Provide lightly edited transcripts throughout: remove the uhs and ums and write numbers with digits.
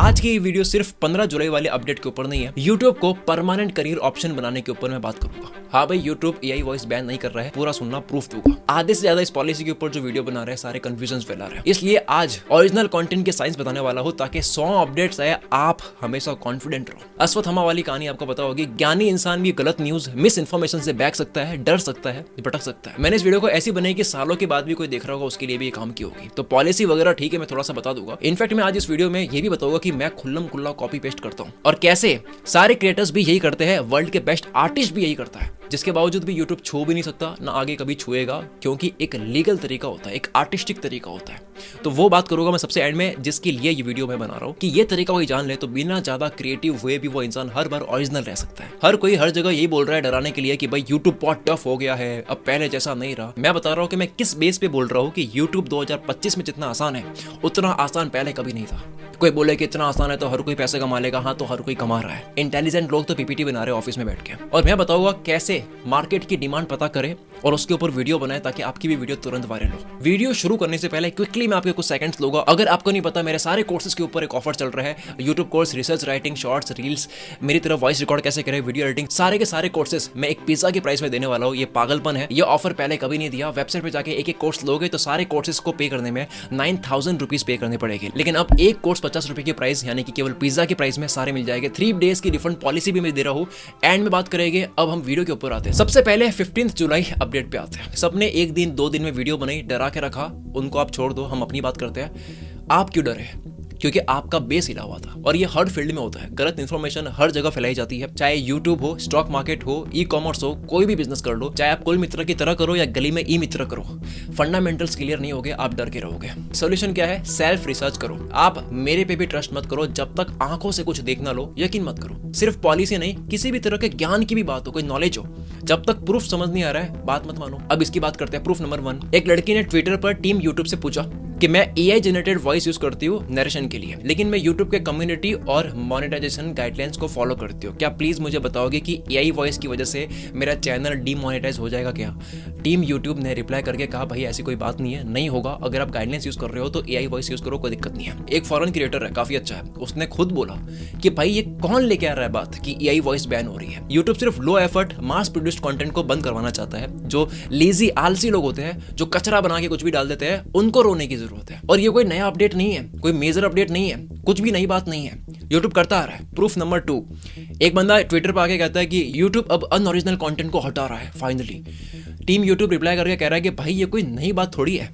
आज की ये वीडियो सिर्फ 15 जुलाई वाले अपडेट के ऊपर नहीं है, YouTube को परमानेंट करियर ऑप्शन बनाने के ऊपर मैं बात करूंगा। हाँ भाई, YouTube AI वॉइस बैन नहीं कर रहा है, पूरा सुनना, प्रूफ दूंगा। आधे से ज्यादा इस पॉलिसी के ऊपर जो वीडियो बना रहे हैं सारे कंफ्यूजन फैला रहे हैं, इसलिए आज ओरिजिनल कंटेंट के साइंस बताने वाला हूं ताकि 100 अपडेट्स आए, आप हमेशा कॉन्फिडेंट रहो। अश्वत्थामा वाली कहानी आपको पता होगी, ज्ञानी इंसान भी गलत न्यूज, मिस इन्फॉर्मेशन से बैग सकता है, डर सकता है, भटक सकता है। मैंने इस वीडियो को ऐसी बनाई कि सालों के बाद भी कोई देख रहा होगा उसके लिए भी ये काम की होगी। तो पॉलिसी वगैरह ठीक है, मैं थोड़ा सा बता दूंगा। इनफैक्ट मैं आज इस वीडियो में ये भी बताऊंगा कि मैं खुल्लम खुल्ला कॉपी पेस्ट करता हूं और कैसे सारे क्रिएटर्स भी यही करते हैं, वर्ल्ड के बेस्ट आर्टिस्ट भी यही करता है, जिसके बावजूद भी YouTube छू भी नहीं सकता, ना आगे कभी छुएगा, क्योंकि एक लीगल तरीका होता है, एक आर्टिस्टिक तरीका होता है। तो वो बात करूंगा मैं सबसे एंड में, जिसके लिए ये वीडियो मैं बना रहा हूं कि ये तरीका कोई जान ले तो बिना ज्यादा क्रिएटिव हुए भी वो इंसान हर बार ओरिजिनल रह सकता है। हर कोई हर जगह यही बोल रहा है डराने के लिए कि भाई YouTube बहुत टफ हो गया है, अब पहले जैसा नहीं रहा। मैं बता रहा हूं कि मैं किस बेस पे बोल रहा हूं कि YouTube 2025 में जितना आसान है उतना आसान पहले कभी नहीं था। कोई बोले कि इतना आसान है तो हर कोई पैसे कमा लेगा, हाँ तो हर कोई कमा रहा है। इंटेलिजेंट लोग तो PPT बना रहे हैं ऑफिस में बैठ के, और मैं बताऊंगा कैसे मार्केट की डिमांड पता करें और उसके ऊपर वीडियो बनाए ताकि आपकी भी वीडियो तुरंत वायरल हो। वीडियो शुरू करने से पहले क्विकली मैं आपके कुछ सेकंड्स लूंगा। अगर आपको नहीं पता, मेरे सारे कोर्सेज के ऊपर एक ऑफर चल रहा है, YouTube course, research writing, shorts, reels, मेरी तरफ वॉइस रिकॉर्ड कैसे करें, वीडियो एडिटिंग, सारे के सारे कोर्सेज मैं एक पिज्जा के प्राइस में देने वाला हूँ। ये पागलपन है, ये ऑफर पहले कभी नहीं दिया। वेबसाइट पे जाके एक एक कोर्स लोगे तो सारे कोर्सेज को पे करने में 9000 रुपीज पे करने पड़ेंगे, लेकिन अब एक कोर्स 50 रुपए की प्राइस, यानी कि केवल पिज्जा के प्राइस में सारे मिल जाएंगे। 3 डेज की रिफंड पॉलिसी भी मैं दे रहा हूँ। एंड में बात करेंगे, अब हम वीडियो के ऊपर आते हैं। सबसे पहले 15 जुलाई अपडेट पे आते हैं। सबने एक दिन 2 दिन में वीडियो बनाई, डरा के रखा, उनको आप छोड़ दो, हम अपनी बात करते हैं। आप क्यों डरे? क्योंकि आपका बेस हिला हुआ था, और ये हर फील्ड में होता है। गलत इन्फॉर्मेशन हर जगह फैलाई जाती है, चाहे YouTube हो, स्टॉक मार्केट हो, ई-कॉमर्स हो, कोई भी बिजनेस कर लो, चाहे आप कुल मित्र की तरह करो या गली में ई मित्र करो, फंडामेंटल्स क्लियर नहीं होगे, आप डर के रहोगे। सोल्यूशन क्या है? सेल्फ रिसर्च करो। आप मेरे पे भी ट्रस्ट मत करो, जब तक आंखों से कुछ देख ना लो यकीन मत करो। सिर्फ पॉलिसी नहीं, किसी भी तरह के ज्ञान की भी बात हो, कोई नॉलेज हो, जब तक प्रूफ समझ नहीं आ रहा है बात मत मानो। अब इसकी बात करते हैं। प्रूफ नंबर 1, एक लड़की ने ट्विटर पर टीम YouTube से पूछा कि मैं AI जनरेटेड वॉइस यूज करती हूँ नरेशन के लिए, लेकिन मैं YouTube के कम्युनिटी और मोनेटाइजेशन गाइडलाइंस को फॉलो करती हूँ। क्या प्लीज मुझे बताओगे कि AI वॉइस की वजह से मेरा चैनल डीमोनेटाइज हो जाएगा क्या? टीम YouTube ने रिप्लाई करके कहा, भाई ऐसी कोई बात नहीं है, नहीं होगा। अगर आप गाइडलाइंस यूज कर रहे हो तो AI वॉइस यूज करो, कोई दिक्कत नहीं है। एक फॉरेन क्रिएटर है, काफी अच्छा है, उसने खुद बोला कि भाई ये कौन लेके आ रहा है बात कि AI वॉइस बैन हो रही है। YouTube सिर्फ low effort mass produced content को बंद करवाना चाहता है। जो लेजी आलसी लोग होते हैं, जो कचरा बना के कुछ भी डाल देते हैं, उनको रोने की जरूरत है। और ये कोई नया अपडेट नहीं है, कोई मेजर अपडेट नहीं है, कुछ भी नई बात नहीं है, YouTube करता आ रहा है। प्रूफ नंबर 2, एक बंदा ट्विटर पर आके कहता है कि YouTube अब अनओरिजिनल कंटेंट को हटा रहा है फाइनली। टीम YouTube रिप्लाई करके कह रहा है कि भाई ये कोई नई बात थोड़ी है,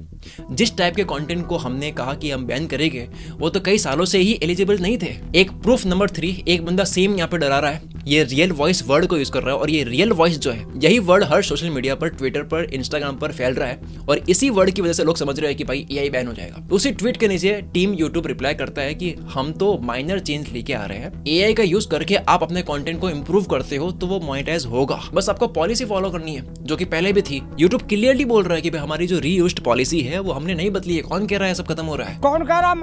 जिस टाइप के कंटेंट को हमने कहा कि हम बैन करेंगे वो तो कई सालों से ही एलिजिबल नहीं थे। एक प्रूफ नंबर 3, एक बंदा सेम यहाँ पे डरा रहा है, ये रियल वॉइस वर्ड को यूज कर रहा है, और ये रियल वॉइस जो है, यही वर्ड हर सोशल मीडिया पर, ट्विटर पर, इंस्टाग्राम पर फैल रहा है, और इसी वर्ड की वजह से लोग समझ रहे हैं कि भाई AI बैन हो जाएगा। उसी ट्वीट के नीचे टीम YouTube रिप्लाई करता है कि हम तो माइनर चेंज लेके आ रहे हैं, AI का यूज करके आप अपने कंटेंट को इंप्रूव करते हो तो वो मोनेटाइज होगा, बस आपको पॉलिसी फॉलो करनी है, जो कि पहले भी थी। YouTube क्लियरली बोल रहा है कि भाई हमारी जो रीयूज्ड पॉलिसी है वो हमने नहीं बदली है। कौन कह रहा है सब खत्म हो रहा है? कौन कह रहा?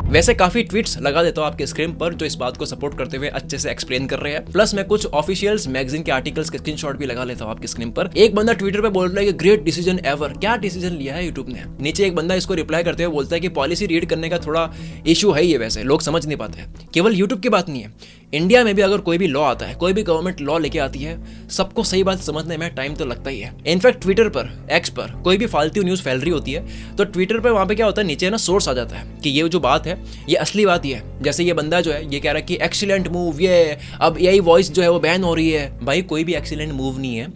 वैसे काफी ट्वीट्स लगा देता हूं आपके स्क्रीन पर जो इस बात को सपोर्ट करते हुए अच्छे से एक्सप्लेन कर रहे हैं, प्लस मैं कुछ ऑफिशियल्स मैगजीन के आर्टिकल्स के स्क्रीनशॉट भी लगा लेता हूं आपकी स्क्रीन पर। एक बंदा ट्विटर पे बोल रहा है कि ग्रेट डिसीजन एवर। क्या डिसीजन लिया है YouTube ने? नीचे एक बंदा इसको रिप्लाई करते हुए बोलता है कि पॉलिसी रीड करने का थोड़ा इशू है, ये वैसे लोग समझ नहीं पाते हैं। केवल YouTube की बात नहीं है, इंडिया में भी अगर कोई भी लॉ आता है, कोई भी गवर्नमेंट लॉ लेके आती है, सबको सही बात समझने में टाइम तो लगता ही है। इनफैक्ट ट्विटर पर, एक्स पर कोई भी फालतू न्यूज फैल रही होती है तो ट्विटर पर वहां पे क्या होता है, नीचे ना सोर्स आ जाता है कि ये जो बात है ये असली बात ही है। जैसे ये बंदा जो है ये कह रहा है कि एक्सीलेंट मूव, ये अब AI वॉइस जो है वो बैन हो रही है। भाई कोई भी एक्सीलेंट मूव नहीं है,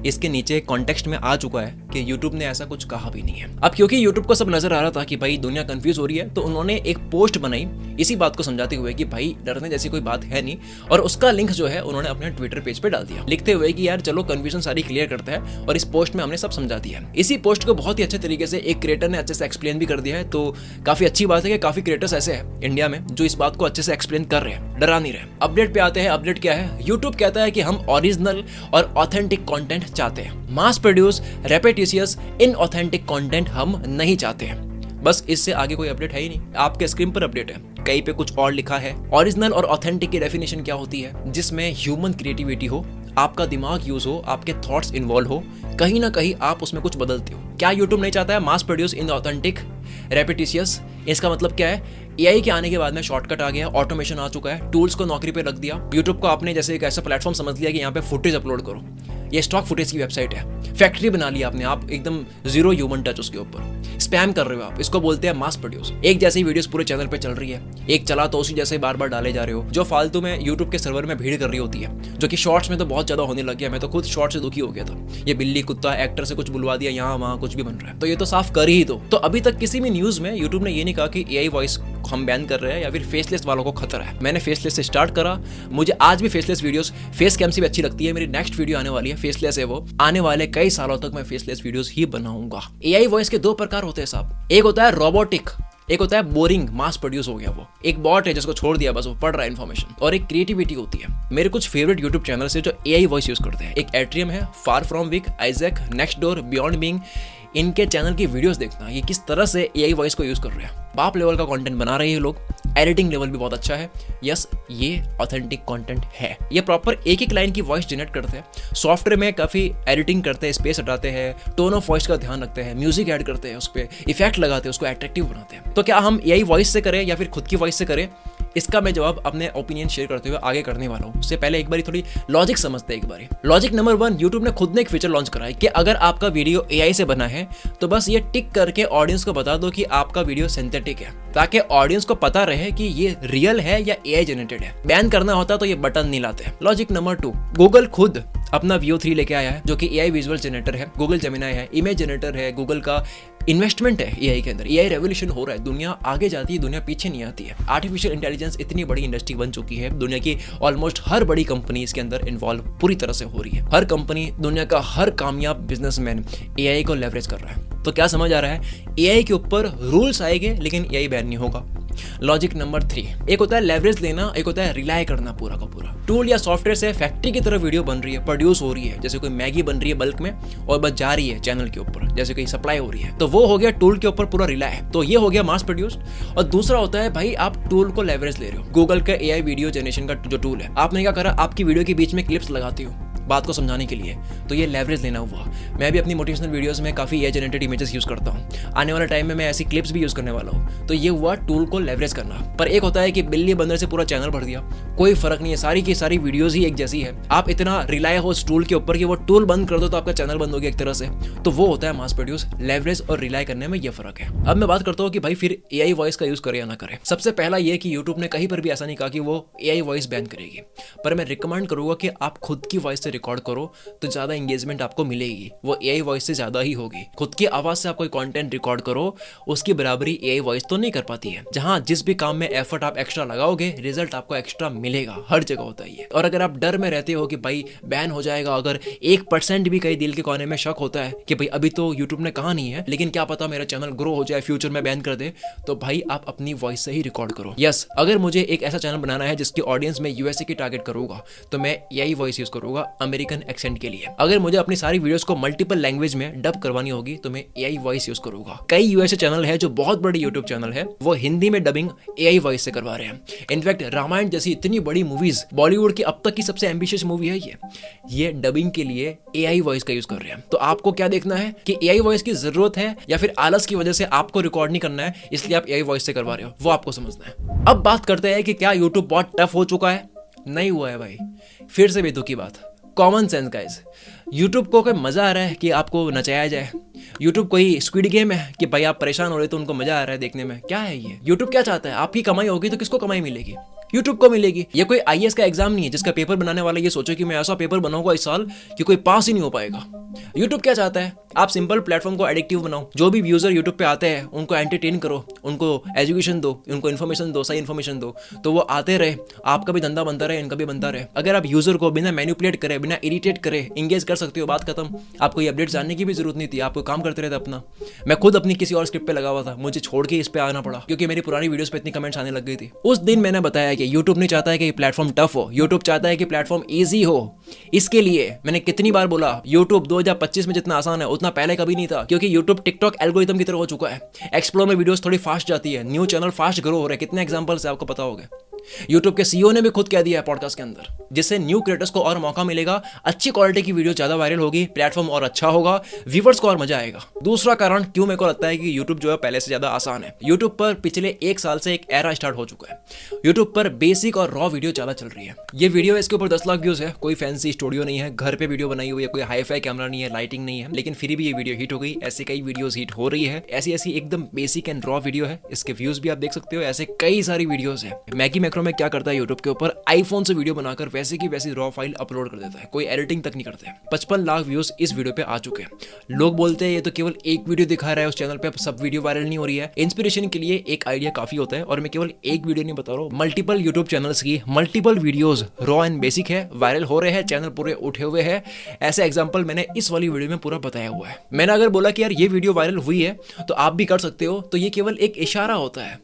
इसके नीचे कॉन्टेक्स्ट में आ चुका है कि YouTube ने ऐसा कुछ कहा भी नहीं है। अब क्योंकि YouTube को सब नजर आ रहा था कि भाई दुनिया कंफ्यूज हो रही है, तो उन्होंने एक पोस्ट बनाई इसी बात को समझाते हुए कि भाई डरने जैसी कोई बात है नहीं, और उसका लिंक जो है उन्होंने अपने ट्विटर पेज पे डाल दिया, लिखते हुए कि यार चलो कंफ्यूजन सारी क्लियर करते हैं, और इस पोस्ट में हमने सब समझा दिया। इसी पोस्ट को बहुत ही अच्छे तरीके से एक क्रिएटर ने अच्छे से एक्सप्लेन भी कर दिया है, तो काफी अच्छी बात है कि काफी क्रिएटर्स ऐसे हैं इंडिया में जो इस बात को अच्छे से एक्सप्लेन कर रहे हैं, डरा नहीं रहे। अपडेट पे आते हैं। अपडेट क्या है? YouTube कहता है कि हम ओरिजिनल और ऑथेंटिक कंटेंट चाहते हैं, मास प्रोड्यूस रेपेटिशियस इनऑथेंटिक कंटेंट हम नहीं चाहते हैं। बस इससे आगे कोई अपडेट है ही नहीं। आपके स्क्रीन पर अपडेट है, कहीं पे कुछ और लिखा है। ओरिजिनल और ऑथेंटिक की डेफिनेशन क्या होती है? जिसमें ह्यूमन क्रिएटिविटी हो, आपका दिमाग यूज हो, आपके थॉट्स इन्वॉल्व हो, कहीं ना कहीं आप उसमें कुछ बदलते हो। क्या यूट्यूब नहीं चाहता है मास प्रोड्यूस इन ऑथेंटिक रेपिटिशियस? इसका मतलब क्या है? एआई के आने के बाद में शॉर्टकट आ गया, ऑटोमेशन आ चुका है, टूल्स को नौकरी पे रख दिया। यूट्यूब को आपने जैसे एक ऐसा प्लेटफॉर्म समझ लिया कि यहाँ पे फुटेज अपलोड करो, ये स्टॉक फुटेज की वेबसाइट है, फैक्ट्री बना लिया आपने, आप एकदम जीरो ह्यूमन टच उसके ऊपर स्पैम कर रहे हो आप। इसको बोलते हैं मास प्रोड्यूस। एक जैसी वीडियोस पूरे चैनल पे चल रही है, एक चला तो उसी जैसे बार बार डाले जा रहे हो, जो फालतू में यूट्यूब के सर्वर में भीड़ कर रही होती है, जो कि शॉर्ट्स में तो बहुत ज्यादा होने लग गया। मैं तो खुद शॉर्ट से दुखी हो गया था। ये बिल्ली कुत्ता एक्टर से कुछ बुलवा दिया, यहाँ वहाँ कुछ भी बन रहा है, तो ये तो साफ कर ही दो। तो अभी तक किसी भी न्यूज में यूट्यूब ने ये नहीं कहा कि एआई वॉइस हम बैन कर रहे हैं या फिर फेसलेस वालों को खतरा है। मैंने फेसलेस से स्टार्ट करा, मुझे आज भी फेसलेस वीडियोस फेस कैम से भी अच्छी लगती है। मेरी नेक्स्ट वीडियो आने वाली है, फेसलेस है वो। आने वाले कई सालों तक मैं फेसलेस वीडियोस ही बनाऊंगा। एआई वॉइस के दो प्रकार होते हैं साहब, एक होता है रोबोटिक, एक होता है बोरिंग, मास प्रोड्यूस हो गया वो, एक बॉट है जिसको छोड़ दिया बस वो पढ़ रहा है इन्फॉर्मेशन, और एक क्रिएटिविटी होती है। मेरे कुछ फेवरेट यूट्यूब चैनल है जो एआई वॉइस यूज करते हैं। एक एट्रियम है, far from weak, Isaac, next door, beyond being. इनके चैनल की वीडियोस देखना, ये किस तरह से एआई वॉइस को यूज कर रहे हैं। बाप लेवल का कंटेंट बना रहे हैं ये लोग, एडिटिंग लेवल भी बहुत अच्छा है। यस, ये ऑथेंटिक कंटेंट है। ये प्रॉपर एक एक लाइन की वॉइस जनरेट करते हैं, सॉफ्टवेयर में काफी एडिटिंग करते हैं, स्पेस हटाते हैं, टोन ऑफ वॉइस का ध्यान रखते हैं, म्यूजिक ऐड करते हैं, उस पर इफेक्ट लगाते हैं, उसको अट्रैक्टिव बनाते हैं। तो क्या हम एआई वॉइस से करें या फिर खुद की वॉइस से करें, इसका मैं जवाब अपने ओपिनियन शेयर करते हुए आगे करने वाला हूँ। उससे पहले एक बारी थोड़ी लॉजिक समझते हैं। एक बारी लॉजिक नंबर 1, यूट्यूब ने खुद ने एक फीचर लॉन्च करा है कि अगर आपका वीडियो एआई से बना है तो बस ये टिक करके ऑडियंस को बता दो कि आपका वीडियो सिंथेटिक है, ताकि ऑडियंस को पता रहे कि ये रियल है या एआई जनरेटेड है। बैन करना होता तो ये बटन नहीं लाते। लॉजिक नंबर 2, गूगल खुद अपना Veo 3 लेके आया है, जो कि एआई विजुअल जनरेटर है। गूगल जेमिनाई है, इमेज जनरेटर है, गूगल का इन्वेस्टमेंट है एआई के अंदर। एआई रेवोल्यूशन हो रहा है, दुनिया आगे जाती है, दुनिया पीछे नहीं आती है। आर्टिफिशियल इंटेलिजेंस इतनी बड़ी इंडस्ट्री बन चुकी है, दुनिया की ऑलमोस्ट हर बड़ी कंपनी इसके अंदर इन्वॉल्व पूरी तरह से हो रही है। हर कंपनी, दुनिया का हर कामयाब बिजनेसमैन एआई को लेवरेज कर रहा है। तो क्या समझ आ रहा है, एआई के ऊपर रूल्स आएंगे लेकिन एआई बैन नहीं होगा। लॉजिक नंबर 3, एक होता है लेवरेज लेना, एक होता है रिलाय करना पूरा का पूरा। टूल या सॉफ्टवेयर से फैक्ट्री की तरह वीडियो बन रही है, प्रोड्यूस हो रही है, जैसे कोई मैगी बन रही है बल्क में और बस जा रही है चैनल के ऊपर, जैसे कोई सप्लाई हो रही है, तो वो हो गया टूल के ऊपर पूरा रिलाय। तो ये हो गया मास प्रोड्यूस। और दूसरा होता है भाई आप टूल को लेवरेज ले रहे हो। गूगल का एआई वीडियो जनरेशन का जो टूल है, आपने क्या करा, आपकी वीडियो के बीच में क्लिप्स लगाते हो बात को समझाने के लिए, तो ये लेवरेज लेना हुआ। मैं भी अपनी मोटिवेशनल वीडियोस में काफ़ी एआई जनरेटेड इमेजेस यूज़ करता हूँ, आने वाले टाइम में मैं ऐसी क्लिप्स भी यूज़ करने वाला हूँ। तो ये हुआ टूल को लेवरेज करना। पर एक होता है कि बिल्ली बंदर से पूरा चैनल भर दिया, कोई फर्क नहीं है, सारी की सारी वीडियोस ही एक जैसी है। आप इतना रिलाय हो उस टूल के ऊपर कि वो टूल बंद कर दो तो आपका चैनल बंद हो गया एक तरह से। तो वो होता है मास प्रोड्यूस। लेवरेज और रिलाय करने में ये फर्क है। अब मैं बात करता हूँ कि भाई फिर एआई वॉइस का यूज़ करे या ना करे। सबसे पहला ये कि यूट्यूब ने कहीं पर भी ऐसा नहीं कहा कि वो एआई वॉइस बैन करेगी, पर मैं रिकमेंड करूँगा कि आप खुद की वॉइस से रिकॉर्ड करो तो ज्यादा एंगेजमेंट आपको मिलेगी, वो एआई वॉइस से ज्यादा ही होगी। खुद की आवाज से आप कोई कंटेंट रिकॉर्ड करो, उसकी बराबरी एआई वॉइस तो नहीं कर पाती है। जहां जिस भी काम में एफर्ट आप एक्स्ट्रा लगाओगे, रिजल्ट आपको एक्स्ट्रा मिलेगा, हर जगह होता है ये। और अगर आप डर में रहते हो कि भाई बैन हो जाएगा, अगर 1% भी कहीं दिल के कोने में शक होता है कि भाई अभी तो यूट्यूब ने कहा नहीं है, लेकिन क्या पता मेरा चैनल ग्रो हो जाए, फ्यूचर में बैन कर दे, तो भाई आप अपनी वॉइस से ही रिकॉर्ड करो। यस, अगर मुझे एक ऐसा चैनल बनाना है जिसकी ऑडियंस में यूएसए की टारगेट करूंगा, तो मैं एआई वॉइस यूज करूंगा अमेरिकन एक्सेंट के लिए। अगर मुझे अपनी सारी वीडियोस को मल्टीपल लैंग्वेज में डब करवानी होगी तो मैं एआई वॉइस यूज करूंगा। कई यूएसए चैनल है जो बहुत बड़ी यूट्यूब चैनल है, वो हिंदी में डबिंग एआई वॉइस से करवा रहे हैं। इनफैक्ट रामायण जैसी इतनी बड़ी मूवीज, बॉलीवुड की अब तक की सबसे एम्बिशियस मूवी है ये डबिंग के लिए एआई वॉइस का यूज कर रहे हैं। तो आपको क्या देखना है कि एआई वॉइस की जरूरत है या फिर आलस की वजह से आपको रिकॉर्ड नहीं करना है इसलिए आप एआई वॉइस से करवा रहे हो, वो आपको समझना है। अब बात करते हैं कि क्या यूट्यूब बहुत टफ हो चुका है। नहीं हुआ है भाई, फिर से बेतुकी की बात, कॉमन सेंस गाइस। यूट्यूब को कोई मजा आ रहा है कि आपको नचाया जाए? यूट्यूब कोई स्क्विड गेम है कि भाई आप परेशान हो रहे तो उनको मजा आ रहा है देखने में? क्या है ये? यूट्यूब क्या चाहता है? आपकी कमाई होगी तो किसको कमाई मिलेगी? यूट्यूब को मिलेगी। ये कोई आईएएस का एग्जाम नहीं है जिसका पेपर बनाने वाला ये सोचे कि मैं ऐसा पेपर बनाऊंगा इस साल कि कोई पास ही नहीं हो पाएगा। यूट्यूब क्या चाहता है? आप सिंपल प्लेटफॉर्म को एडिक्टिव बनाओ। जो भी यूजर यूट्यूब पे आते हैं उनको एंटरटेन करो, उनको एजुकेशन दो, उनको इन्फॉर्मेशन दो, सही इन्फॉर्मेशन दो, तो वो आते रहे, आपका भी धंधा बनता रहे, इनका भी बनता रहे। अगर आप यूजर को बिना मैनिपुलेट करे, बिना इरिटेट करे इंगेज कर सकते हो, बात खत्म। आपको ये अपडेट जानने की भी जरूरत नहीं थी, आपको काम करते रहते अपना। मैं खुद अपनी किसी और स्क्रिप्ट पे लगा हुआ था, मुझे छोड़ के इस पे आना पड़ा क्योंकि मेरी पुरानी वीडियोस पे इतनी कमेंट्स आने लग गई थी। उस दिन मैंने बताया कि यूट्यूब नहीं चाहता है कि प्लेटफॉर्म टफ हो, यूट्यूब चाहता है कि प्लेटफॉर्म ईजी हो। इसके लिए मैंने कितनी बार बोला यूट्यूब 2025 में जितना आसान है उतना पहले कभी नहीं था, क्योंकि यूट्यूब टिकटॉक एल्गोरिथम की तरह हो चुका है। एक्सप्लोर में वीडियोस थोड़ी फास्ट जाती है, न्यू चैनल फास्ट ग्रो हो रहे हैं। कितने एग्जांपल्स है आपको पता होगा। यूट्यूब के सीईओ ने भी खुद कह दिया है पॉडकास्ट के अंदर, जिससे न्यू क्रिएटर्स को और मौका मिलेगा, अच्छी क्वालिटी की वीडियो ज्यादा वायरल होगी, प्लेटफॉर्म और अच्छा होगा, व्यूअर्स को और मजा आएगा। दूसरा कारण क्यों मेरे को लगता है कि यूट्यूब जो है पहले से ज्यादा आसान है। यूट्यूब पर पिछले 1 साल से एक एरा स्टार्ट हो चुका है। यूट्यूब पर बेसिक और रॉ वीडियो ज्यादा चल रही है। ये वीडियो इसके ऊपर 10 लाख व्यूज है, कोई फैंसी स्टूडियो नहीं है, घर पे वीडियो बनाई हुई है, कोई हाईफाई कैमरा नहीं है, लाइटिंग नहीं है, लेकिन फिर भी ये वीडियो हिट हो गई। ऐसे कई वीडियोस हिट हो रही है, ऐसी एकदम बेसिक एंड रॉ वीडियो है। इसके व्यूज भी आप देख सकते हो, ऐसे कई सारी वीडियोस है। मैगी मैक्रो में क्या करता है यूट्यूब के ऊपर, आईफोन से वीडियो बनाकर वैसे की वैसी रॉ फाइल अपलोड कर देता है, कोई एडिटिंग तक नहीं करते। 55 लाख व्यूज इस वीडियो पे आ चुके हैं। लोग बोलते हैं ये तो केवल एक वीडियो दिखा रहा है उस चैनल पे, सब वीडियो वायरल नहीं हो रही है। इंस्पिरेशन के लिए एक आइडिया काफी होता है, और मैं केवल एक वीडियो नहीं बता रहा हूँ, मल्टीपल यूट्यूब चैनल्स की multiple videos raw and basic है, वायरल हो रहे हैं, चैनल पूरे उठे हुए हैं। ऐसे एग्जांपल मैंने इस वाली वीडियो में पूरा बताया हुआ है। मैंने अगर बोला कि यार ये वीडियो वायरल हुई है तो आप भी कर सकते हो, तो ये केवल एक इशारा होता है।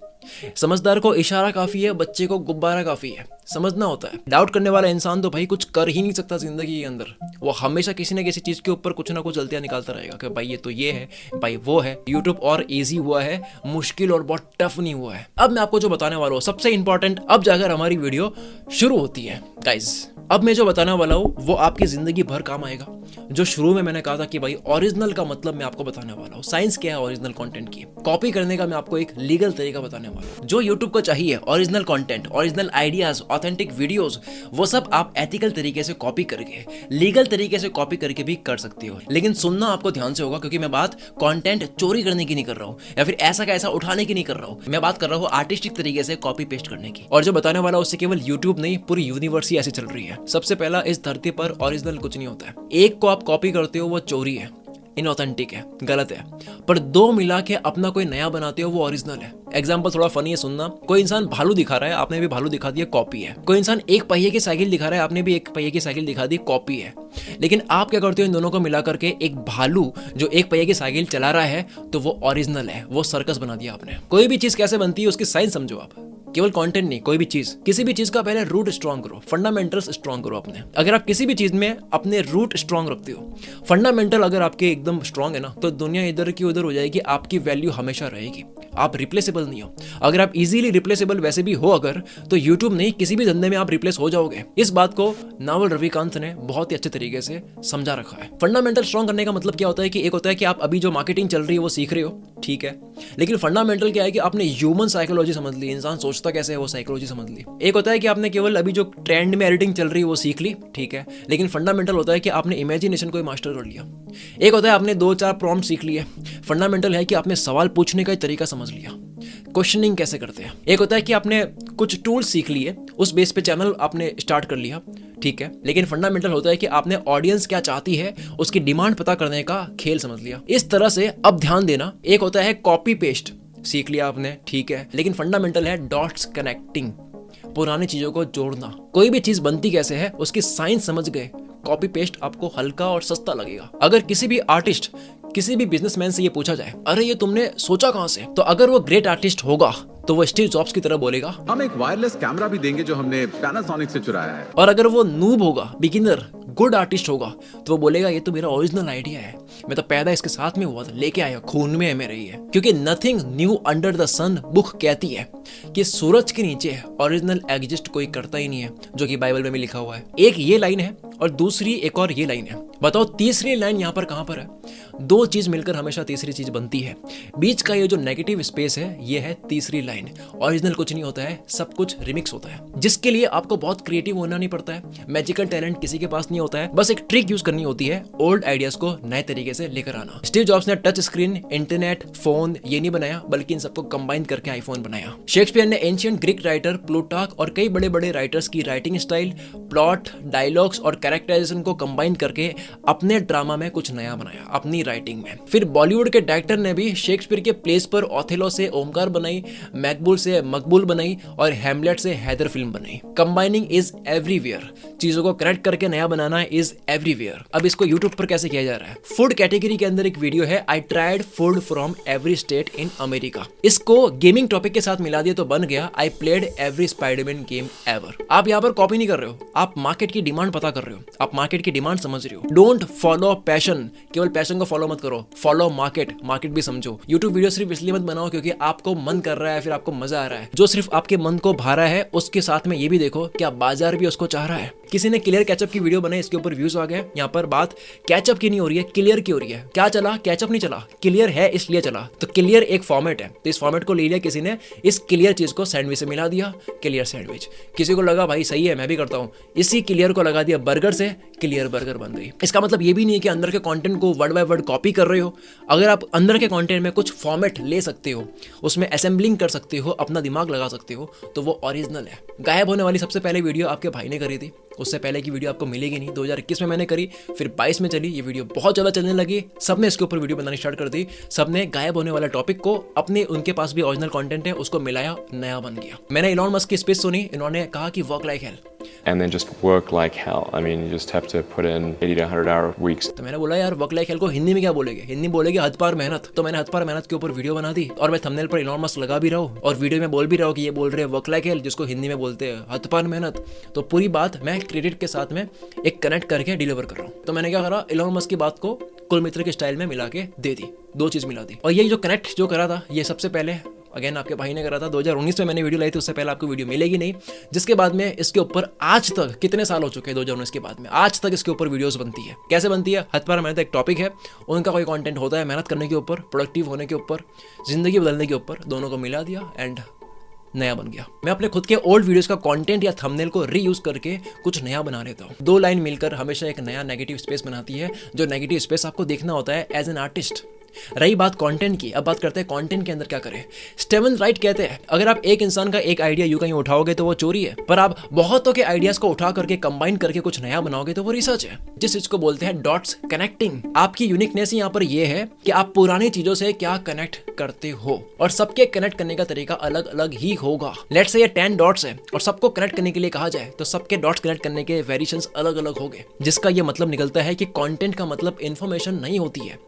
समझदार को इशारा काफी है, बच्चे को गुब्बारा काफी है, समझना होता है। डाउट करने वाला इंसान तो भाई कुछ कर ही नहीं सकता जिंदगी के अंदर। वो हमेशा किसी न किसी चीज के ऊपर कुछ ना कुछ गलतियां निकालता रहेगा कि भाई ये तो ये है, भाई वो है। यूट्यूब और इजी हुआ है, मुश्किल और बहुत टफ नहीं हुआ है। अब मैं आपको जो बताने वाला हूँ सबसे इंपॉर्टेंट, अब जाकर हमारी वीडियो शुरू होती है गाइज। अब मैं जो बताने वाला हूँ वो आपकी जिंदगी भर काम आएगा। जो शुरू में मैंने कहा था कि भाई ओरिजिनल का मतलब मैं आपको बताने वाला हूँ, साइंस क्या है ओरिजिनल कंटेंट की, कॉपी करने का मैं आपको एक लीगल तरीका बताने वाला हूँ। जो यूट्यूब को चाहिए, original content, original ideas, authentic videos, वो सब आप एथिकल तरीके से कॉपी करके, लीगल तरीके से कॉपी करके भी कर सकते हो। लेकिन सुनना आपको ध्यान से होगा, क्योंकि मैं बात कंटेंट चोरी करने की नहीं कर रहा हूँ या फिर ऐसा का ऐसा उठाने की नहीं कर रहा हूँ। मैं बात कर रहा हूँ आर्टिस्टिक तरीके से कॉपी पेस्ट करने की। और जो बताने वाला उससे केवल यूट्यूब नहीं, पूरी यूनिवर्स ही ऐसी चल रही है। सबसे पहला, इस धरती पर ओरिजिनल कुछ नहीं होता है। एक को आप कॉपी करते हो वो चोरी है, इनऑथेंटिक है, गलत है। पर दो मिला के अपना कोई नया बनाते हो वो ओरिजिनल है। एग्जाम्पल थोड़ा फनी है, सुनना। कोई इंसान भालू दिखा रहा है, आपने भी भालू दिखा दिया, कॉपी है। कोई इंसान एक पहिए की साइकिल दिखा रहा है, आपने भी एक पहिए की साइकिल दिखा दी, कॉपी है। लेकिन आप क्या करते हो, इन दोनों को मिला करके एक भालू जो एक पहिए की साइकिल चला रहा है तो वो ओरिजिनल है, वो सर्कस बना दिया आपने। कोई भी चीज कैसे बनती है उसकी साइंस समझो आप, केवल कंटेंट नहीं, कोई भी चीज, किसी भी चीज का पहले रूट स्ट्रॉन्ग करो, फंडामेंटल्स स्ट्रॉन्ग करो अपने। अगर आप किसी भी चीज में अपने रूट स्ट्रॉन्ग रखते हो, फंडामेंटल अगर आपके एकदम स्ट्रॉन्ग है ना, तो दुनिया इधर की उधर हो जाएगी, आपकी वैल्यू हमेशा रहेगी। आप रिप्लेसेबल नहीं हो। अगर आप इजीली रिप्लेसेबल वैसे भी हो अगर, तो यूट्यूब नहीं, किसी भी धंधे में आप रिप्लेस हो जाओगे। इस बात को नावल रविकांत ने बहुत ही अच्छे तरीके से समझा रखा है। फंडामेंटल स्ट्रॉन्ग करने का मतलब क्या होता है कि एक होता है कि आप अभी जो मार्केटिंग चल रही है वो सीख रहे हो, ठीक है, लेकिन फंडामेंटल क्या है कि आपने ह्यूमन साइकोलॉजी समझ ली, इंसान सोचता कैसे है वो साइकोलॉजी समझ ली। एक होता है कि आपने केवल अभी जो ट्रेंड में एडिटिंग चल रही है वो सीख ली, ठीक है, लेकिन फंडामेंटल होता है कि आपने इमेजिनेशन को मास्टर कर लिया। एक होता है आपने 2-4 प्रॉम्प्ट सीख लिए, फंडामेंटल है कि आपने सवाल पूछने का तरीका समझ लिया, क्वेश्चनिंग कैसे करते हैं। एक होता है कि आपने कुछ टूल्स सीख लिए, उस बेस पे चैनल आपने स्टार्ट कर लिया, ठीक है, लेकिन फंडामेंटल होता है कि आपने ऑडियंस क्या चाहती है उसकी डिमांड पता करने का खेल समझ लिया। इस तरह से अब ध्यान देना, एक होता है कॉपी पेस्ट, सीख लिया आपने, ठीक है, लेकिन फंडामेंटल है डॉट्स कनेक्टिंग, पुरानी चीजों को जोड़ना। कोई भी चीज बनती कैसे है उसकी साइंस समझ गए, कॉपी पेस्ट आपको हल्का और सस्ता लगेगा। अगर किसी भी आर्टिस्ट, किसी भी बिजनेसमैन से ये पूछा जाए, अरे ये तुमने सोचा कहां से, तो अगर वो ग्रेट आर्टिस्ट होगा तो वो स्टीव जॉब्स की तरह बोलेगा, हम एक वायरलेस कैमरा भी देंगे जो हमने पैनासोनिक से चुराया है। और अगर वो नूब होगा, बिगिनर, गुड आर्टिस्ट होगा, तो वो बोलेगा ये तो मेरा ओरिजिनल आइडिया है, मैं तो पैदा इसके साथ में हुआ था, लेके आया, खून में है मेरे ये। क्योंकि nothing new under the sun book कहती है कि सूरज के नीचे ओरिजिनल एग्जिस्ट कोई करता ही नहीं है, जो कि बाइबल में भी लिखा हुआ है। एक ये लाइन है और दूसरी एक और ये लाइन है। बताओ तीसरी लाइन यहाँ पर कहां पर है? दो चीज मिलकर हमेशा तीसरी चीज बनती है। बीच का ये जो नेगेटिव स्पेस है ये है तीसरी लाइन। ओरिजिनल कुछ नहीं होता है, सब कुछ रिमिक्स होता है, जिसके लिए आपको बहुत क्रिएटिव होना नहीं पड़ता है, मैजिकल टैलेंट किसी के पास नहीं होता है, बस एक ट्रिक यूज करनी होती है, ओल्ड आइडियाज को नए तरीके से लेकर आना। स्टीव जॉब्स ने टच स्क्रीन, इंटरनेट, फोन ये नहीं बनाया, बल्कि इन सबको कंबाइन करके आईफोन बनाया। शेक्सपियर ने एंशिएंट ग्रीक राइटर प्लूटार्क और कई बड़े बड़े राइटर्स की राइटिंग स्टाइल, प्लॉट, डायलॉग्स और कैरेक्टराइजेशन को कंबाइन करके अपने ड्रामा में कुछ नया बनाया, अपनी राइटिंग में। फिर बॉलीवुड के डायरेक्टर ने भी शेक्सपियर के प्लेस पर ओथेलो से ओमकार बनाई, मैकबूल से मकबूल बनाई और हैमलेट से हैदर फिल्म बनाई। कंबाइनिंग इज एवरीवेयर, चीजों को कनेक्ट करके नया बनाना इज एवरीवेयर। अब इसको यूट्यूब पर कैसे किया जा रहा है? फूड कैटेगरी के अंदर एक वीडियो है, I tried food from every state in America. इसको गेमिंग टॉपिक के साथ मिला दिया तो बन गया I played every Spiderman game ever. आप यहाँ पर कॉपी नहीं कर रहे हो, आप मार्केट की डिमांड पता कर रहे हो, आप मार्केट की डिमांड समझ रहे हो। डोंट फॉलो पैशन, केवल पैशन को फॉलो मत करो, फॉलो मार्केट, मार्केट भी समझो। यूट्यूब वीडियो सिर्फ इसलिए मत बनाओ क्योंकि आपको मन कर रहा है, फिर आपको मजा आ रहा है। जो सिर्फ आपके मन को भा रहा है उसके साथ में ये भी देखो क्या बाजार भी उसको चाह रहा है। किसी ने क्लियर कैचअप की वीडियो बनाई, इसके ऊपर व्यूज आ गए। यहाँ पर बात कैचअप की नहीं हो रही है, क्लियर की हो रही है। क्या चला? कैचअप नहीं चला, क्लियर है इसलिए चला। तो क्लियर एक फॉर्मेट है, तो इस फॉर्मेट को ले लिया किसी ने, इस क्लियर चीज को सैंडविच से मिला दिया, क्लियर सैंडविच। किसी को लगा भाई सही है, मैं भी करता हूँ, इसी क्लियर को लगा दिया बर्गर से, क्लियर बर्गर बन गई। इसका मतलब ये भी नहीं है कि अंदर के कंटेंट को वर्ड बाय वर्ड कॉपी कर रहे हो। अगर आप अंदर के कंटेंट में कुछ फॉर्मेट ले सकते हो, उसमें असेंबलिंग कर सकते हो, अपना दिमाग लगा सकते हो, तो वो ओरिजिनल है। गायब होने वाली सबसे पहले वीडियो आपके भाई ने करी थी, उससे पहले की वीडियो आपको मिलेगी नहीं। 2021 में मैंने करी, फिर 22 में चली, ये वीडियो बहुत ज़्यादा चलने लगी, सबने इसके ऊपर वीडियो बनानी स्टार्ट कर दी। सबने गायब होने वाला टॉपिक को अपने, उनके पास भी ओरिजिनल कंटेंट है, उसको मिलाया, नया बन गया। मैंने इलॉन मस्क की स्पीच सुनी, इन्होंने कहा कि work like hell and then just work like hell. I mean, you just have to put in 80 to 100 hour weeks. तो मैंने बोला यार वर्क लाइक हेल को हिंदी में क्या बोलेंगे? हिंदी बोलेंगे हद पार मेहनत। तो मैंने हद पार मेहनत के ऊपर वीडियो बना दी और मैं थंबनेल पर इलॉन मस्क लगा भी रहा हूँ और वीडियो में बोल भी रहा हूँ कि ये बोल रहे हैं वर्क लाइक हेल, जिसको हिंदी में बोलते हैं हद पार मेहनत। तो पूरी बात मैं क्रेडिट के साथ में एक कनेक्ट करके डिलीवर कर रहा हूँ। तो मैंने क्या करा, इलॉन मस्क की बात को कुल मित्र के स्टाइल में मिला के दे दी, दो चीज मिला दी। और ये जो कनेक्ट जो करा था, ये सबसे पहले अगेन आपके भाई ने करा था। 2019 में मैंने वीडियो लाई थी, उससे पहले आपको वीडियो मिलेगी नहीं। जिसके बाद में इसके ऊपर आज तक कितने साल हो चुके हैं, 2019 के बाद में आज तक इसके ऊपर वीडियोस बनती है। कैसे बनती है? हद पार मेहनत एक टॉपिक है, उनका कोई कंटेंट होता है मेहनत करने के ऊपर, प्रोडक्टिव होने के ऊपर, जिंदगी बदलने के ऊपर, दोनों को मिला दिया एंड नया बन गया। मैं अपने खुद के ओल्ड वीडियोस का कंटेंट या थंबनेल को रीयूज करके कुछ नया बना लेता हूँ। दो लाइन मिलकर हमेशा एक नया नेगेटिव स्पेस बनाती है, जो नेगेटिव स्पेस आपको देखना होता है एज एन आर्टिस्ट। रही बात कंटेंट की, अब बात करते हैं कंटेंट के अंदर क्या करें। स्टीवन राइट कहते हैं अगर आप एक इंसान का एक आइडिया यूं कहीं उठाओगे तो वो चोरी है, पर आप बहुतों के आइडियाज को उठा करके कंबाइन करके कुछ नया बनाओगे तो वो रिसर्च है, जिस चीज को बोलते हैं डॉट्स कनेक्टिंग। आपकी यूनिकनेस यहाँ पर यह है कि आप पुरानी चीजों से क्या कनेक्ट करते हो, और सबके कनेक्ट करने का तरीका अलग अलग ही होगा। लेट्स से ये 10 डॉट्स है और सबको कनेक्ट करने के लिए कहा जाए तो सबके डॉट्स कनेक्ट करने के वेरिएशंस अलग अलग होंगे, जिसका ये मतलब निकलता है कि कंटेंट का मतलब इंफॉर्मेशन नहीं होती है,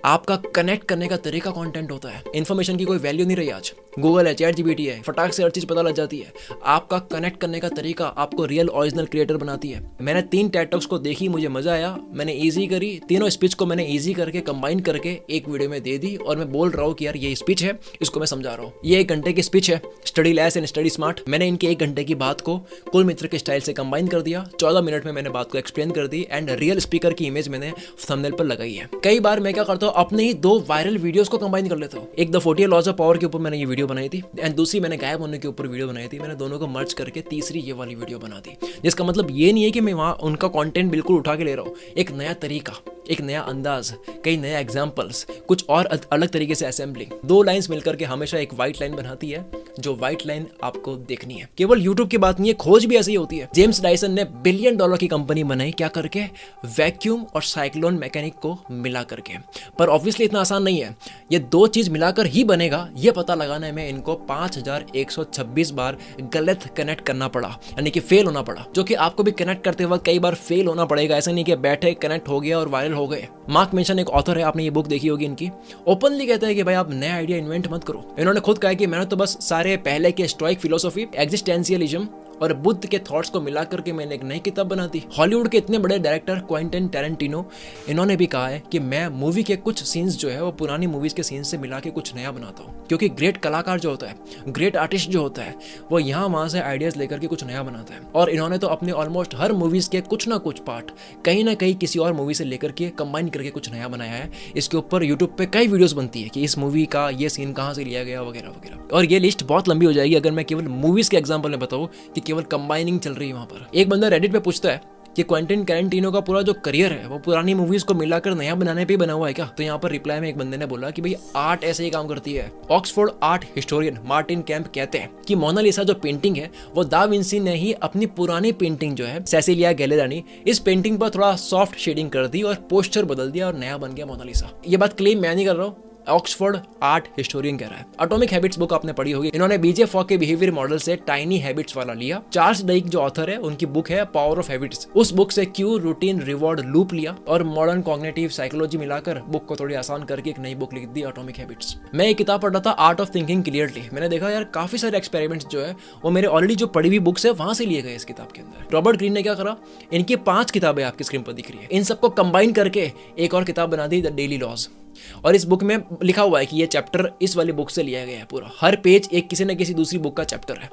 आपका कनेक्ट करने का तरीका कंटेंट होता है। इंफॉर्मेशन की कोई वैल्यू नहीं रही आज, गूगल है, चैट जीपीटी है, फटाक से हर चीज पता लग जाती है। आपका कनेक्ट करने का तरीका आपको रियल ओरिजिनल क्रिएटर बनाती है। मैंने 3 टेड टॉक्स को देखी, मुझे मजा आया, मैंने इजी करी, तीनों स्पीच को मैंने इजी करके कंबाइन करके एक वीडियो में दे दी और मैं बोल रहा हूँ कि यार ये स्पीच है, इसको मैं समझा रहा हूँ। ये 1 घंटे की स्पीच है, study less and study smart. मैंने इनके 1 घंटे की बात को कुल मित्र के स्टाइल से कंबाइन कर दिया, 14 मिनट में मैंने बात को एक्सप्लेन कर दी एंड रियल स्पीकर की इमेज मैंने थंबनेल पर लगाई है। कई बार मैं क्या करता हूँ, अपने ही 2 वायरल वीडियोस को कंबाइन कर लेता हूँ। एक द 40 लॉज ऑफ पावर के ऊपर मैंने ये वीडियो बनाई थी एंड दूसरी मैंने गायब होने के ऊपर वीडियो बनाई थी। मैंने दोनों को मर्ज करके तीसरी ये वाली वीडियो बना दी, जिसका मतलब ये नहीं है कि मैं वहां उनका कंटेंट बिल्कुल उठा के ले रहा हूँ। एक नया तरीका, एक नया अंदाज, कई नए एग्जाम्पल्स, कुछ और अलग तरीके से असेंबलिंग। 2 लाइंस मिलकर के हमेशा एक व्हाइट लाइन बनाती है, जो व्हाइट लाइन आपको देखनी है। केवल यूट्यूब की बात नहीं है, खोज भी ऐसी ही होती है। जेम्स डायसन ने $1 बिलियन की कंपनी बनाई, क्या करके? वैक्यूम और साइक्लोन मैकेनिक को मिला करके। पर ऑब्वियसली इतना आसान नहीं है, ये 2 चीज मिलाकर ही बनेगा, ये पता लगाने में इनको 5126 बार गलत कनेक्ट करना पड़ा, यानी कि फेल होना पड़ा। जो कि आपको भी कनेक्ट करते वक्त कई बार फेल होना पड़ेगा, ऐसा नहीं कि बैठे कनेक्ट हो गया और वायरल हो गए। मार्क मेंशन एक ऑथर है, आपने ये बुक देखी होगी इनकी, ओपनली कहता है कि भाई आप नया आइडिया इन्वेंट मत करो। इन्होंने खुद कहा कि मैंने तो बस सारे पहले के स्टोइक फिलोसॉफी, एग्जिस्टेंशियलिज्म और बुद्ध के थॉट्स को मिला करके मैंने एक नई किताब बना दी। हॉलीवुड के इतने बड़े डायरेक्टर क्वेंटिन टैरेंटिनो, इन्होंने भी कहा है कि मैं मूवी के कुछ सीन्स जो है वो पुरानी मूवीज के सीन्स से मिला के कुछ नया बनाता हूँ, क्योंकि ग्रेट कलाकार जो होता है, ग्रेट आर्टिस्ट जो होता है, वो यहाँ वहाँ से आइडियाज लेकर के कुछ नया बनाता है। और इन्होंने तो अपने ऑलमोस्ट हर मूवीज के कुछ ना कुछ पार्ट कहीं ना कहीं किसी और मूवी से लेकर के कंबाइन करके कुछ नया बनाया है। इसके ऊपर यूट्यूब पे कई वीडियोस बनती है कि इस मूवी का ये सीन कहाँ से लिया गया वगैरह वगैरह। और ये लिस्ट बहुत लंबी हो जाएगी अगर मैं केवल मूवीज के एग्जाम्पल में बताऊँ कि केवल कंबाइनिंग चल रही है वहां पर। एक बंदा रेडिट पे पूछता है कि क्वेंटिन टैरेंटिनो का पूरा जो करियर है वो पुरानी मूवीज को मिलाकर नया बनाने पे ही बना हुआ है क्या? तो यहाँ पर रिप्लाई में एक बंदे ने बोला कि भाई आर्ट ऐसे ही काम करती है। Oxford art historian Martin camp कहते हैं कि मोनालिसा जो पेंटिंग है वो दा विंसी ने ही अपनी पुरानी पेंटिंग जो है सेसिलिया गैलेरानी, इस पेंटिंग पर थोड़ा सॉफ्ट शेडिंग कर दी और पोस्चर बदल दिया और नया बन गया मोनालिसा। ये बात क्लेम मैं नहीं कर रहा हूँ, ऑक्सफोर्ड आर्ट हिस्टोरियन कह रहा है। एटॉमिक हैबिट्स बुक आपने पढ़ी होगी। इन्होंने बीजे फॉक के बिहेवियर मॉडल से टाइनी हैबिट्स वाला लिया। चार्ल्स डाइक जो ऑथर है, उनकी बुक है पावर ऑफ हैबिट्स। उस बुक से क्यू, रूटीन, रिवॉर्ड, लूप लिया और मॉडर्न कॉग्निटिव साइकोलॉजी मिलाकर बुक को थोड़ी आसान करके एक नई बुक लिख दी, एटॉमिक हैबिट्स। मैं एक किताब पढ़ रहा था, आर्ट ऑफ थिंकिंग क्लियरली। मैंने देखा यार काफी सारे एक्सपेरिमेंट्स जो है वो मेरे ऑलरेडी जो पढ़ी हुई बुक्स है वहां से लिए गए इस किताब के अंदर। रॉबर्ट ग्रीन ने क्या करा, इनकी 5 किताबें आपकी स्क्रीन पर दिख रही है, इन सबको कंबाइन करके एक और किताब बना दी, द डेली लॉज। और इस बुक में लिखा हुआ है कि ये चैप्टर इस वाली बुक से लिया गया है पूरा। हर पेज एक किसी न किसी दूसरी बुक का चैप्टर है,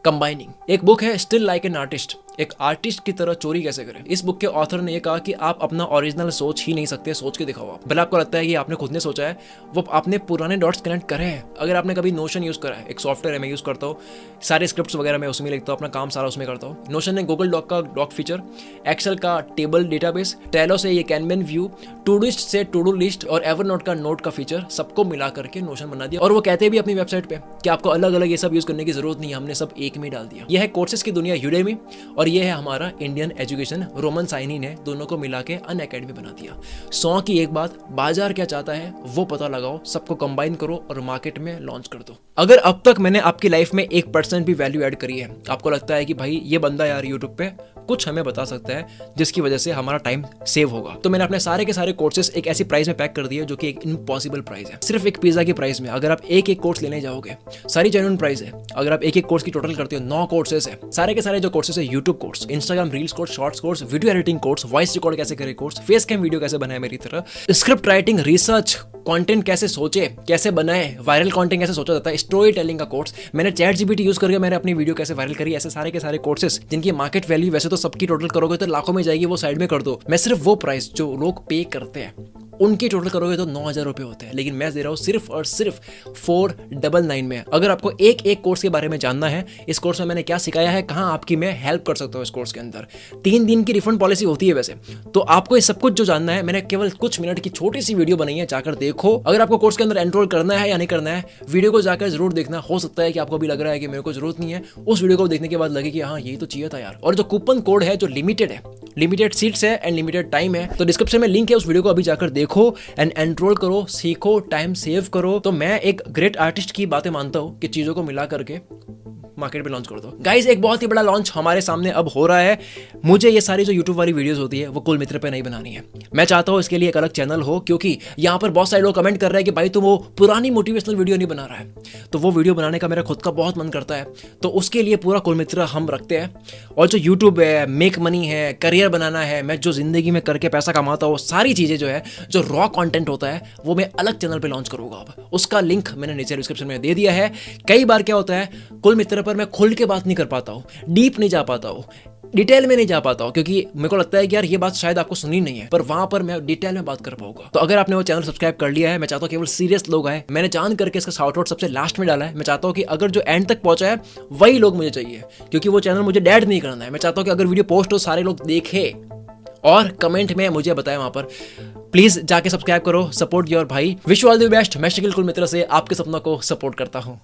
कंबाइनिंग। एक बुक है स्टिल लाइक एन आर्टिस्ट, एक आर्टिस्ट की तरह चोरी कैसे करें। इस बुक के ऑथर ने ये कहा कि आप अपना ओरिजिनल सोच ही नहीं सकते, सोच के दिखाओ। भले आपको लगता है कि आपने खुद ने सोचा है, वो आपने पुराने डॉट्स कनेक्ट करे हैं। अगर आपने कभी नोशन यूज करा है, एक सॉफ्टवेयर है, मैं यूज करता हूँ, सारे स्क्रिप्ट्स वगैरह मैं उसमें लिखता हूँ, अपना काम सारा उसमें करता हूँ। नोशन ने गूगल डॉक का डॉक फीचर, एक्सेल का टेबल डेटाबेस, टेलो से ये कैनवन व्यू, टूडूस्ट से टू डू लिस्ट और एवरनोट का नोट का फीचर, सबको मिला करके नोशन बना दिया। और वो कहते भी अपनी वेबसाइट पे कि आपको अलग अलग ये सब यूज करने की जरूरत नहीं है, हमने सब एक में डाल दिया। यह है कोर्सेज की दुनिया यूडेमी, और ये है हमारा इंडियन एजुकेशन। रोमन साइनी ने दोनों को मिला के अन अकेडमी बना दिया। 100 की एक बात, बाजार क्या चाहता है वो पता लगाओ, सबको कंबाइन करो और मार्केट में लॉन्च कर दो। अगर अब तक मैंने आपकी लाइफ में 1% भी वैल्यू ऐड करी है, आपको लगता है कि भाई ये बंदा यार यूट्यूब पे कुछ हमें बता सकता है जिसकी वजह से हमारा टाइम सेव होगा, तो मैंने अपने सारे के सारे कोर्सेज एक ऐसी प्राइस में पैक कर दिए जो कि एक इम्पॉसिबल प्राइस है। सिर्फ एक पिज्जा की प्राइस में अगर आप एक एक कोर्स लेने जाओगे, सारी जेन्युइन प्राइस है। अगर आप एक एक कोर्स की टोटल करते हो 9 कोर्सेज है, सारे के सारे जो कोर्सेज है, YouTube course, Instagram reels course, shorts course, video editing course, voice record कैसे करे कोर्स, फेस कैम वीडियो कैसे बनाए मेरी तरह, स्क्रिप्ट राइटिंग, रिसर्च, कंटेंट कैसे सोचे, कैसे बनाए, वायरल कंटेंट कैसे सोचा जाता है, स्टोरी टेलिंग का कोर्स, मैंने चैट जीपीटी यूज करके मैंने अपनी वीडियो कैसे वायरल करी, ऐसे सारे के सारे कोर्सेज जिनकी मार्केट वैल्यू वैसे तो सबकी टोटल करोगे तो लाखों में जाएगी, वो साइड में कर दो। मैं सिर्फ वो प्राइस जो लोग पे करते हैं उनकी टोटल करोगे तो 9,000 रुपए होते हैं, लेकिन मैं दे रहा हूँ सिर्फ और सिर्फ 499 में। अगर आपको एक एक कोर्स के बारे में जानना है, इस कोर्स में मैंने क्या सिखाया है, कहाँ आपकी मैं हेल्प कर सकता हूँ इस कोर्स के अंदर, 3 दिन की रिफंड पॉलिसी होती है वैसे, तो आपको ये सब कुछ जो जानना है, मैंने केवल कुछ मिनट की छोटी सी वीडियो बनाई है, जाकर देखो। अगर आपको कोर्स के अंदर एनरोल करना है या नहीं करना है, वीडियो को जाकर जरूर देखना। हो सकता है कि आपको भी लग रहा है कि मेरे को जरूरत नहीं है, उस वीडियो को देखने के बाद लगे कि हाँ यही तो चाहिए था यार। और जो कूपन कोड है जो लिमिटेड है, लिमिटेड सीट्स है एंड लिमिटेड टाइम है, तो डिस्क्रिप्शन में लिंक है, उस वीडियो को अभी जाकर देखो एंड एनरोल करो, सीखो, टाइम सेव करो। तो मैं एक ग्रेट आर्टिस्ट की बातें मानता हूं कि चीजों को मिला करके मार्केट में लॉन्च कर दो। गाइस एक बहुत ही बड़ा लॉन्च हमारे सामने अब हो रहा है। मुझे ये सारी जो यूट्यूब वाली वीडियोस होती है वो कुल मित्र पे नहीं बनानी है। मैं चाहता हूँ इसके लिए एक अलग चैनल हो, क्योंकि यहाँ पर बहुत सारे लोग कमेंट कर रहे हैं कि भाई तुम वो पुरानी मोटिवेशनल वीडियो नहीं बना रहा है, तो वो वीडियो बनाने का मेरा खुद का बहुत मन करता है। तो उसके लिए पूरा कुल मित्र हम रखते हैं। और जो यूट्यूब है, मेक मनी है, करियर बनाना है, मैं जो जिंदगी में करके पैसा कमाता हूँ, सारी चीजें जो है, जो रॉ कंटेंट होता है, वो मैं अलग चैनल पे लॉन्च करूंगा। अब उसका लिंक मैंने नीचे डिस्क्रिप्शन में दे दिया है। कई बार क्या होता है, कुल मित्र पर मैं खुल के बात नहीं कर पाता हूँ, डीप नहीं जा पाता हूँ, डिटेल में नहीं जा पाता हूँ, क्योंकि मेरे को लगता है कि यार ये बात शायद आपको सुनी नहीं है, पर वहां पर मैं डिटेल में बात कर पाऊंगा। तो अगर आपने वो चैनल सब्सक्राइब कर लिया है, मैं चाहता हूँ केवल सीरियस लोग आए। मैंने जान करके इसका शाउट आउट सबसे लास्ट में डाला है। मैं चाहता हूँ कि अगर जो एंड तक पहुंचा है वही लोग मुझे चाहिए, क्योंकि वो चैनल मुझे डेड नहीं करना है। मैं चाहता हूँ कि अगर वीडियो पोस्ट हो सारे लोग देखें और कमेंट में मुझे बताएं वहां पर। प्लीज जाके सब्सक्राइब करो, सपोर्ट योर भाई। Wish you all the best. मैं शकील कुल मित्र से आपके सपनों को सपोर्ट करता हूँ।